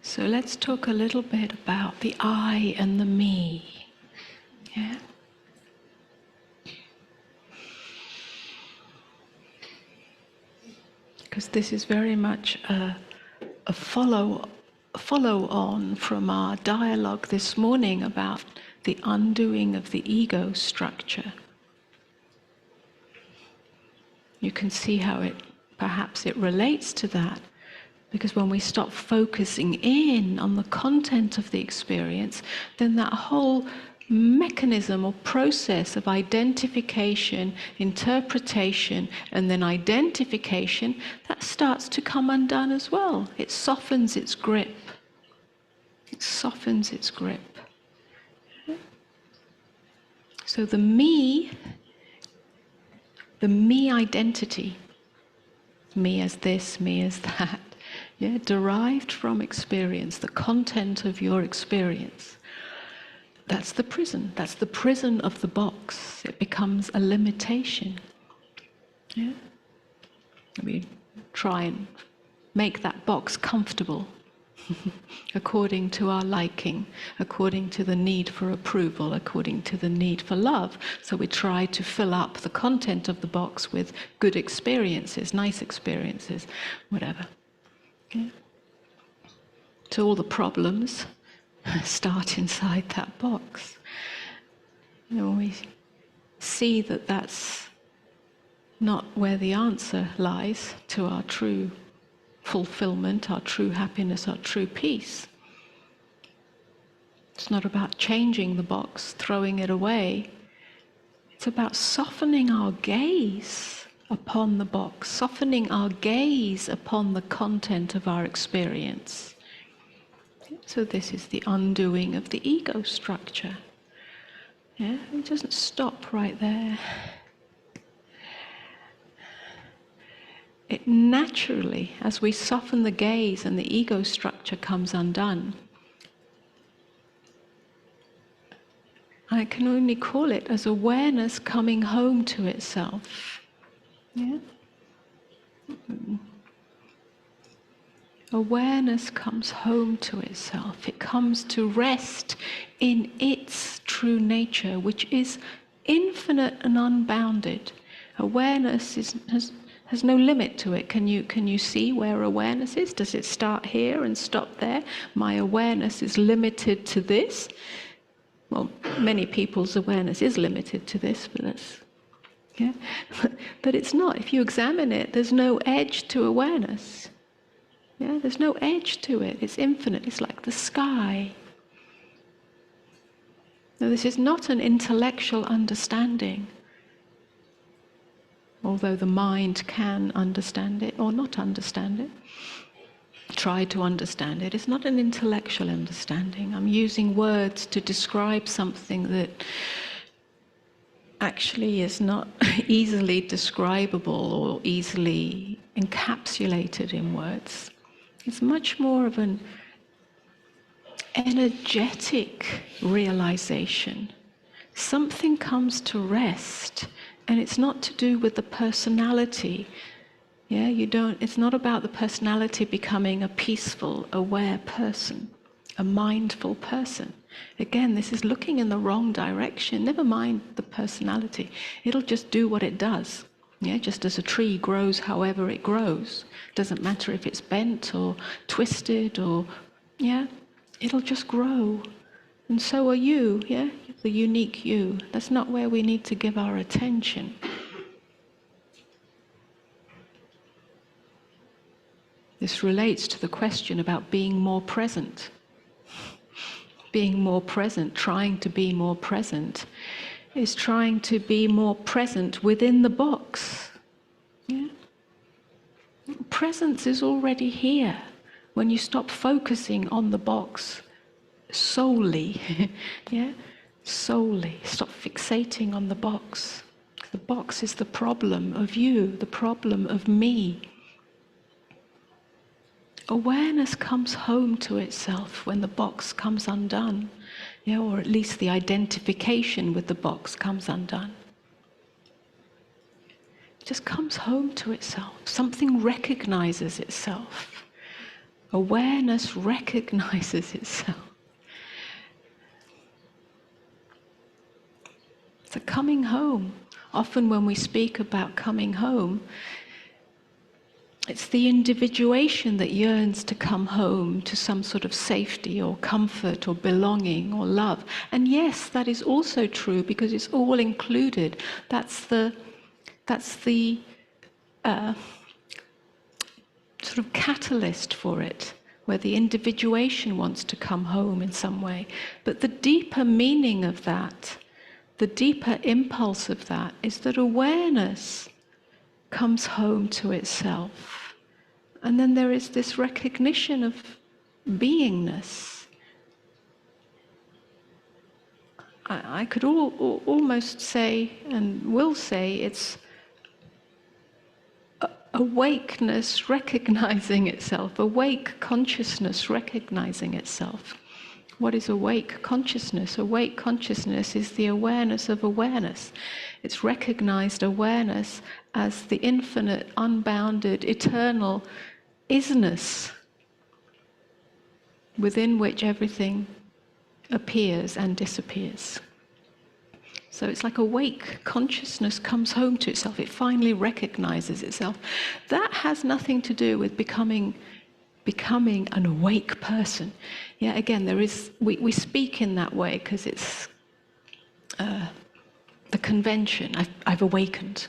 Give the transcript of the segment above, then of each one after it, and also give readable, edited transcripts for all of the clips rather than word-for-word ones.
So let's talk a little bit about the I and the me. Yeah? Because this is very much a follow-on from our dialogue this morning about the undoing of the ego structure. You can see how perhaps it relates to that, because when we stop focusing in on the content of the experience, then that whole mechanism or process of identification, interpretation, and then identification, that starts to come undone as well. It softens its grip. It softens its grip. So the me identity, me as this, me as that, yeah, derived from experience, the content of your experience, that's the prison. That's the prison of the box. It becomes a limitation. Yeah? We try and make that box comfortable according to our liking, according to the need for approval, according to the need for love. So we try to fill up the content of the box with good experiences, nice experiences, whatever. Okay? So all the problems start inside that box. You know, we see that that's not where the answer lies to our true fulfillment, our true happiness, our true peace. It's not about changing the box, throwing it away. It's about softening our gaze upon the box, softening our gaze upon the content of our experience. So this is the undoing of the ego structure. Yeah? It doesn't stop right there. It naturally, as we soften the gaze and the ego structure comes undone, I can only call it as awareness coming home to itself. Yeah? Awareness comes home to itself. It comes to rest in its true nature, which is infinite and unbounded. Awareness has no limit to it. Can you see where awareness is? Does it start here and stop there? My awareness is limited to this. Well, many people's awareness is limited to this, but that's, yeah. But it's not. If you examine it, there's no edge to awareness. Yeah, there's no edge to it. It's infinite. It's like the sky. Now, this is not an intellectual understanding, although the mind can understand it or not understand it, try to understand it. It's not an intellectual understanding. I'm using words to describe something that actually is not easily describable or easily encapsulated in words. It's much more of an energetic realization. Something comes to rest, and it's not to do with the personality. Yeah, it's not about the personality becoming a peaceful, aware person, a mindful person. Again, this is looking in the wrong direction. Never mind the personality. It'll just do what it does. Yeah, just as a tree grows however it grows. Doesn't matter if it's bent or twisted or, yeah, it'll just grow. And so are you, yeah, the unique you. That's not where we need to give our attention. This relates to the question about being more present. Being more present, trying to be more present, is trying to be more present within the box. Yeah? Presence is already here when you stop focusing on the box solely. Yeah? Solely. Stop fixating on the box. The box is the problem of you, the problem of me. Awareness comes home to itself when the box comes undone, yeah, or at least the identification with the box comes undone. It just comes home to itself. Something recognizes itself. Awareness recognizes itself. So coming home, often when we speak about coming home, it's the individuation that yearns to come home to some sort of safety or comfort or belonging or love. And yes, that is also true because it's all included. That's the sort of catalyst for it, where the individuation wants to come home in some way. But the deeper meaning of that, the deeper impulse of that, is that awareness comes home to itself. And then there is this recognition of beingness. I could almost say, and will say, it's awakeness recognizing itself, awake consciousness recognizing itself. What is awake consciousness? Awake consciousness is the awareness of awareness. It's recognized awareness as the infinite, unbounded, eternal isness within which everything appears and disappears. So it's like awake consciousness comes home to itself. It finally recognizes itself. That has nothing to do with becoming an awake person. Yeah, again, we speak in that way because it's the convention. I've awakened.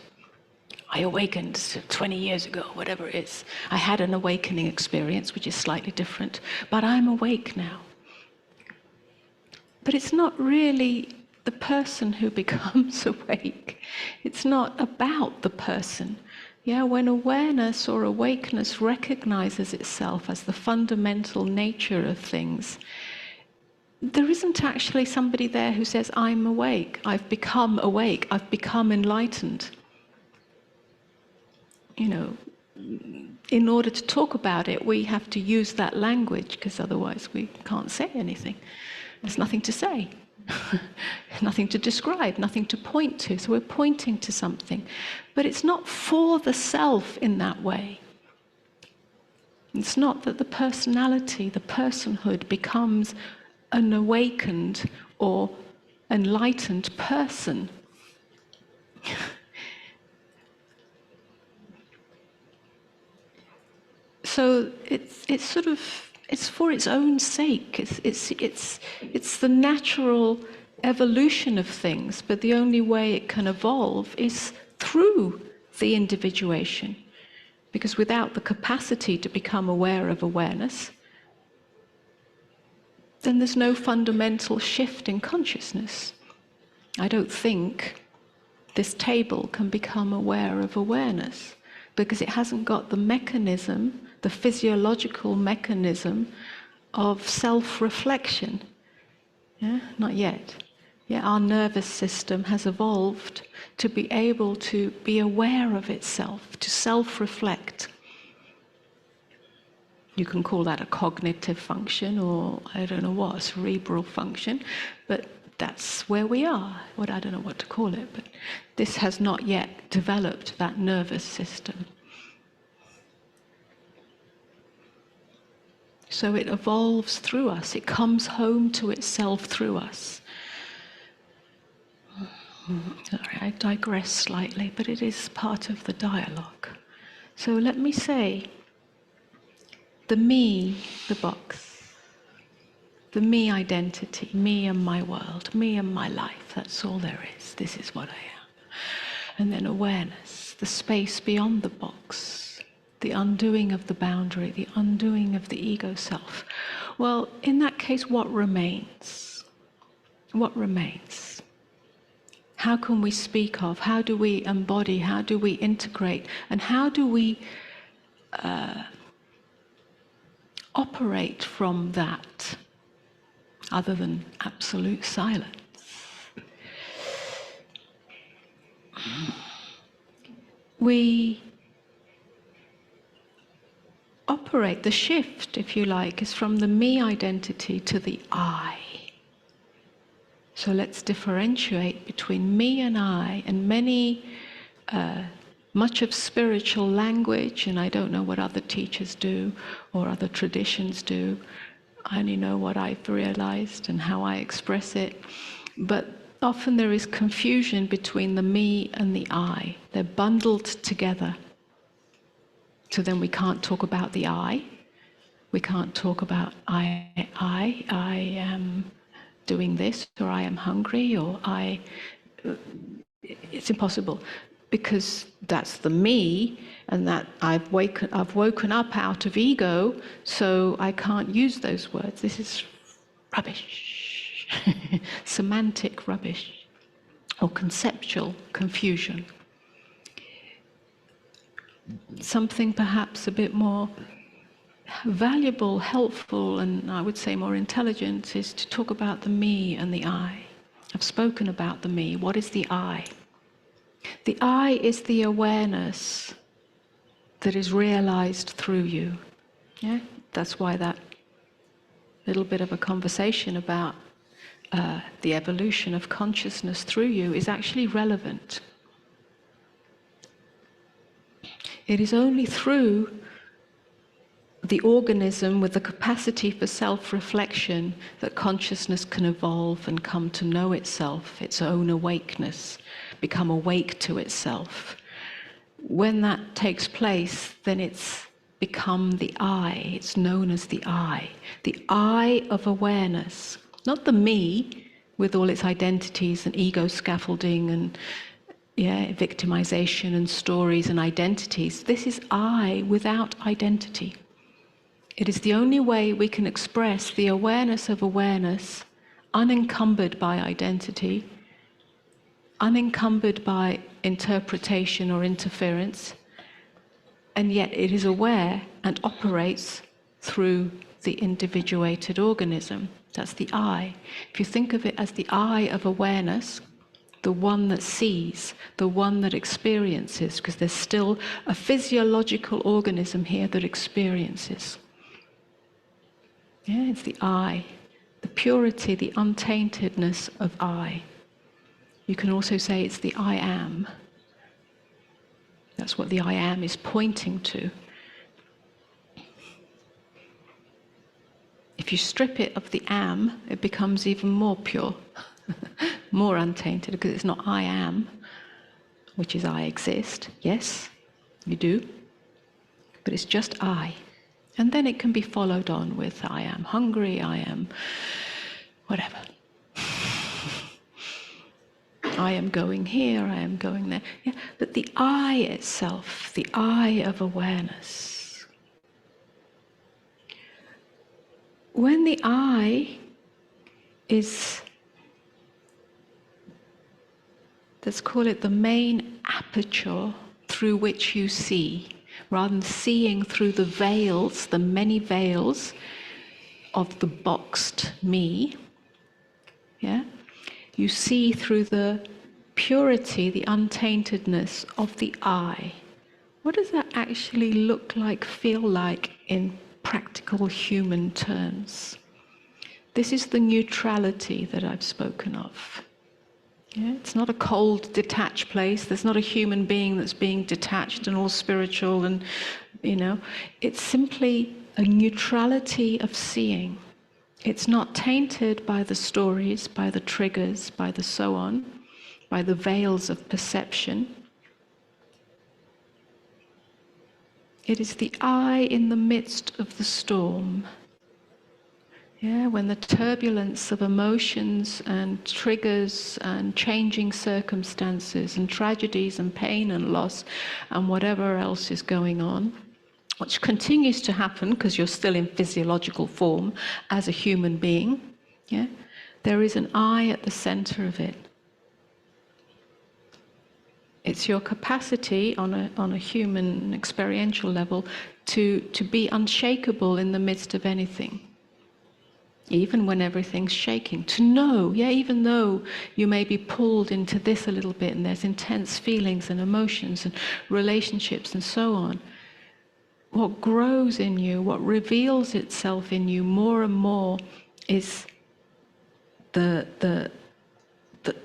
I awakened 20 years ago, whatever it is. I had an awakening experience, which is slightly different, but I'm awake now. But it's not really the person who becomes awake. It's not about the person. Yeah, when awareness or awakeness recognizes itself as the fundamental nature of things, there isn't actually somebody there who says, I'm awake, I've become awake, I've become enlightened. You know, in order to talk about it, we have to use that language, because otherwise we can't say anything. There's nothing to say, nothing to describe, nothing to point to. So we're pointing to something. But it's not for the self in that way. It's not that the personality, the personhood, becomes an awakened or enlightened person. So it's sort of, it's for its own sake. It's the natural evolution of things, but the only way it can evolve is through the individuation. Because without the capacity to become aware of awareness, then there's no fundamental shift in consciousness. I don't think this table can become aware of awareness because it hasn't got the mechanism, the physiological mechanism of self-reflection. Yeah? Not yet. Yeah, our nervous system has evolved to be able to be aware of itself, to self-reflect. You can call that a cognitive function, or I don't know what, a cerebral function, but that's where we are. What, I don't know what to call it, but this has not yet developed that nervous system. So it evolves through us, it comes home to itself through us. Sorry, I digress slightly, but it is part of the dialogue. So let me say, the me, the box, the me identity, me and my world, me and my life, that's all there is. This is what I am. And then awareness, the space beyond the box, the undoing of the boundary, the undoing of the ego self. Well, in that case, what remains? What remains? How can we speak of? How do we embody? How do we integrate? And how do we operate from that, other than absolute silence? We operate, the shift, if you like, is from the me identity to the I. So let's differentiate between me and I, and many much of spiritual language, and I don't know what other teachers do or other traditions do. I only know what I've realized and how I express it. But often there is confusion between the me and the I. They're bundled together. So then we can't talk about the I. We can't talk about I am doing this, or I am hungry, or it's impossible, because that's the me, and that I've woken up out of ego, so I can't use those words. This is rubbish. Semantic rubbish, or conceptual confusion. Something perhaps a bit more valuable, helpful, and I would say more intelligent is to talk about the me and the I. I've spoken about the me. What is the I? The I is the awareness that is realized through you. Yeah? That's why that little bit of a conversation about the evolution of consciousness through you is actually relevant. It is only through the organism with the capacity for self-reflection that consciousness can evolve and come to know itself, its own awakeness, become awake to itself. When that takes place, then it's become the I. It's known as the I of awareness. Not the me with all its identities and ego scaffolding and victimization and stories and identities. This is I without identity. It is the only way we can express the awareness of awareness, unencumbered by identity, unencumbered by interpretation or interference, and yet it is aware and operates through the individuated organism. That's the I. If you think of it as the I of awareness, the one that sees, the one that experiences, because there's still a physiological organism here that experiences. Yeah, it's the I, the purity, the untaintedness of I. You can also say it's the I am. That's what the I am is pointing to. If you strip it of the am, it becomes even more pure, more untainted, because it's not I am, which is I exist. Yes, you do. But it's just I. And then it can be followed on with I am hungry, I am whatever. I am going here, I am going there. Yeah, but the I itself, the I of awareness. When the I is, let's call it the main aperture through which you see, rather than seeing through the veils, the many veils of the boxed me, yeah? You see through the purity, the untaintedness of the I. What does that actually look like, feel like in practical human terms? This is the neutrality that I've spoken of. Yeah? It's not a cold, detached place. There's not a human being that's being detached and all spiritual and, It's simply a neutrality of seeing. It's not tainted by the stories, by the triggers, by the so on, by the veils of perception. It is the I in the midst of the storm. Yeah, when the turbulence of emotions and triggers and changing circumstances and tragedies and pain and loss and whatever else is going on, which continues to happen because you're still in physiological form as a human being, yeah, there is an I at the center of it. It's your capacity on a human experiential level to be unshakable in the midst of anything. Even when everything's shaking, to know, yeah, even though you may be pulled into this a little bit and there's intense feelings and emotions and relationships and so on, what grows in you, what reveals itself in you more and more is the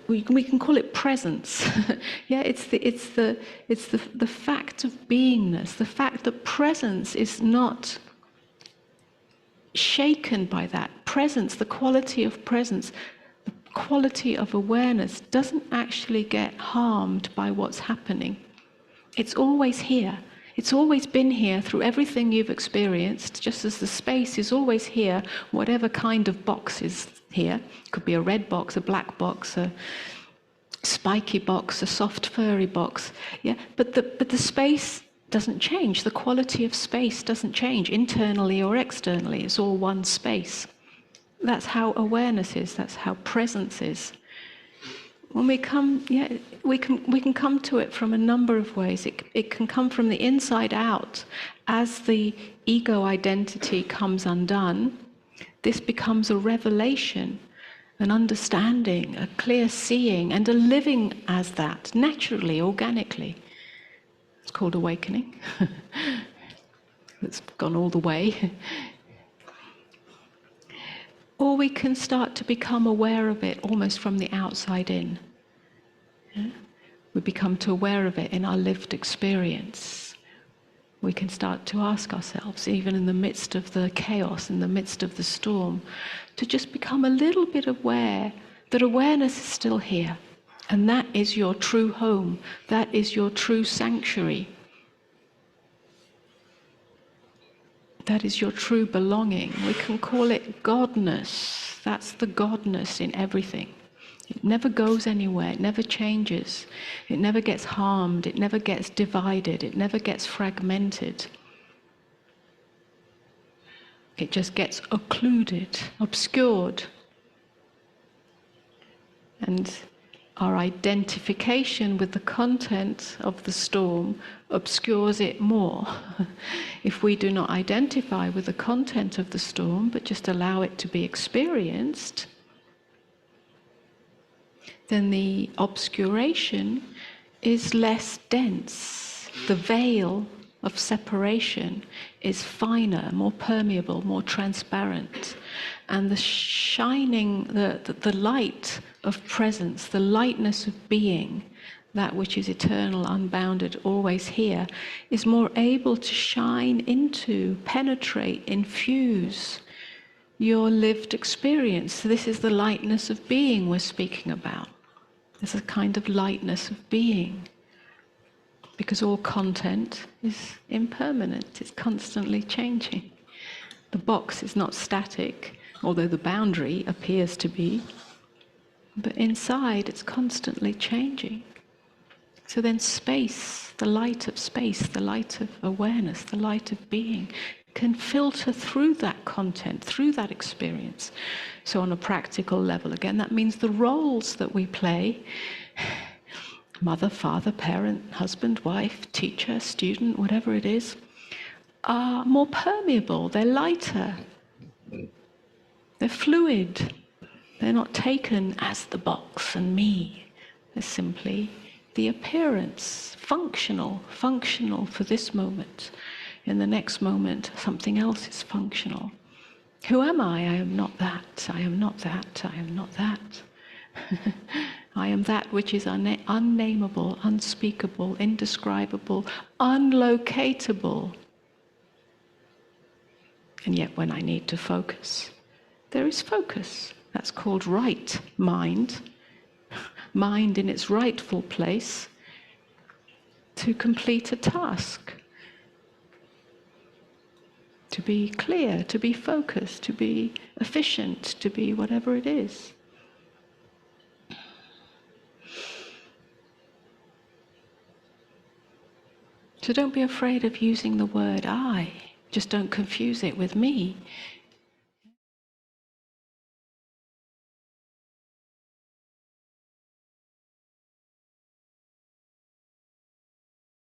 we can call it presence. Yeah, it's the fact of beingness, the fact that presence is not shaken by that. Presence, the quality of presence, the quality of awareness doesn't actually get harmed by what's happening. It's always here. It's always been here through everything you've experienced, just as the space is always here, whatever kind of box is here. It could be a red box, a black box, a spiky box, a soft furry box. Yeah, but the space doesn't change. The quality of space doesn't change internally or externally. It's all one space. That's how awareness is. That's how presence is. When we come, we can come to it from a number of ways. It can come from the inside out. As the ego identity comes undone, this becomes a revelation, an understanding, a clear seeing, and a living as that, naturally, organically. It's called awakening. It's gone all the way. Or we can start to become aware of it almost from the outside in. Yeah? We become too aware of it in our lived experience. We can start to ask ourselves, even in the midst of the chaos, in the midst of the storm, to just become a little bit aware that awareness is still here. And that is your true home. That is your true sanctuary. That is your true belonging. We can call it Godness. That's the Godness in everything. It never goes anywhere. It never changes. It never gets harmed. It never gets divided. It never gets fragmented. It just gets occluded, obscured. And our identification with the content of the storm obscures it more. If we do not identify with the content of the storm, but just allow it to be experienced, then the obscuration is less dense. The veil of separation is finer, more permeable, more transparent. And the shining, the light of presence, the lightness of being, that which is eternal, unbounded, always here, is more able to shine into, penetrate, infuse your lived experience. So this is the lightness of being we're speaking about. There's a kind of lightness of being. Because all content is impermanent, it's constantly changing. The box is not static, although the boundary appears to be. But inside, it's constantly changing. So then space, the light of space, the light of awareness, the light of being, can filter through that content, through that experience. So on a practical level, again, that means the roles that we play, mother, father, parent, husband, wife, teacher, student, whatever it is, are more permeable, they're lighter, they're fluid, they're not taken as the box and me. They're simply the appearance, functional for this moment. In the next moment, something else is functional. Who am I? I am not that. I am not that. I am not that. I am that which is unnameable, unspeakable, indescribable, unlocatable. And yet when I need to focus, there is focus. That's called right mind. Mind in its rightful place to complete a task. To be clear, to be focused, to be efficient, to be whatever it is. So don't be afraid of using the word I. Just don't confuse it with me.